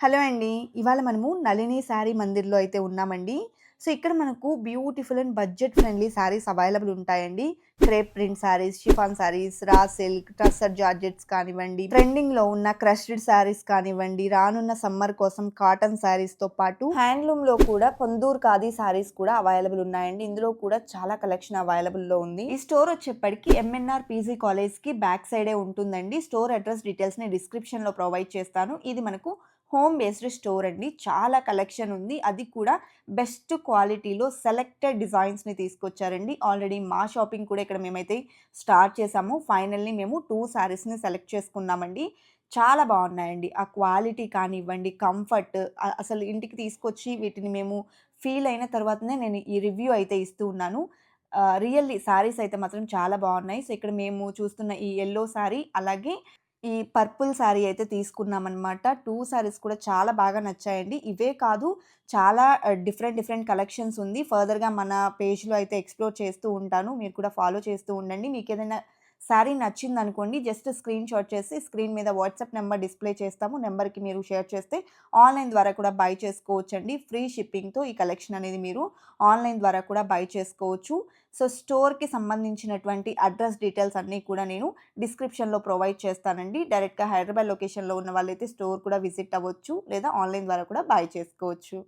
Hello అండి. ఇవాళ మనము నళిని శారీ మందిర్‌లో అయితే ఉన్నామండి. సో, ఇక్కడ మనకు beautiful and budget friendly sarees available ఉంటాయండి. Crepe print sarees, chiffon sarees, raw silk, tussar georgettes కానివ్వండి, ట్రెండింగ్‌లో ఉన్న క్రష్డ్ శారీస్ కానివ్వండి, రానున్న సమ్మర్ కోసం కాటన్ శారీస్‌తో పాటు హ్యాండ్లూమ్‌లో కూడా పొందూర్ ఖాదీ శారీస్ కూడా అవైలబుల్ ఉన్నాయండి. ఇందులో కూడా చాలా కలెక్షన్ అవైలబుల్‌లో ఉంది. ఈ స్టోర్ వచ్చేప్పటికి ఎంఎన్ఆర్ పీజీ కాలేజ్‌కి బ్యాక్ సైడే ఉంటుందండి. స్టోర్ అడ్రెస్ డీటెయిల్స్‌ని డిస్క్రిప్షన్‌లో ప్రొవైడ్ చేస్తాను. ఇది మనకు హోమ్ బేస్డ్ స్టోర్ అండి. చాలా కలెక్షన్ ఉంది. అది కూడా బెస్ట్ క్వాలిటీలో సెలెక్టెడ్ డిజైన్స్‌ని తీసుకొచ్చారండి. ఆల్రెడీ మా షాపింగ్ కూడా ఇక్కడ మేమైతే స్టార్ట్ చేసాము. ఫైనల్లీ మేము 2 శారీస్‌ని సెలెక్ట్ చేసుకున్నామండి. చాలా బాగున్నాయండి. ఆ క్వాలిటీ కానివ్వండి, కంఫర్ట్ అసలు ఇంటికి తీసుకొచ్చి వీటిని మేము ఫీల్ అయిన తర్వాతనే నేను ఈ రివ్యూ అయితే ఇస్తూ ఉన్నాను. రియల్లీ శారీస్ అయితే మాత్రం చాలా బాగున్నాయి. సో, ఇక్కడ మేము చూస్తున్న ఈ యెల్లో శారీ అలాగే ఈ పర్పుల్ శారీ అయితే తీసుకున్నామనమాట. 2 శారీస్ కూడా చాలా బాగా నచ్చాయండి. ఇవే కాదు చాలా డిఫరెంట్ కలెక్షన్స్ ఉంది. ఫర్దర్‌గా మన పేజ్‌లో అయితే ఎక్స్‌ప్లోర్ చేస్తూ ఉంటాను. మీరు కూడా ఫాలో చేస్తూ ఉండండి. మీకేదైనా శారీ నచ్చిందనుకోండి జస్ట్ స్క్రీన్‌షాట్ చేసి స్క్రీన్ మీద వాట్సాప్ నంబర్ డిస్‌ప్లే చేస్తాము. నంబర్‌కి మీరు షేర్ చేస్తే ఆన్‌లైన్ ద్వారా కూడా బై చేసుకోవచ్చండి. ఫ్రీ షిప్పింగ్‌తో ఈ కలెక్షన్ అనేది మీరు ఆన్‌లైన్ ద్వారా కూడా బై చేసుకోవచ్చు. సో, స్టోర్‌కి సంబంధించినటువంటి అడ్రెస్ డీటెయిల్స్ అన్నీ కూడా నేను డిస్క్రిప్షన్‌లో ప్రొవైడ్ చేస్తానండి. డైరెక్ట్‌గా హైదరాబాద్ లొకేషన్‌లో ఉన్న వాళ్ళైతే స్టోర్ కూడా విజిట్ అవ్వచ్చు. లేదా ఆన్‌లైన్ ద్వారా కూడా బై చేసుకోవచ్చు.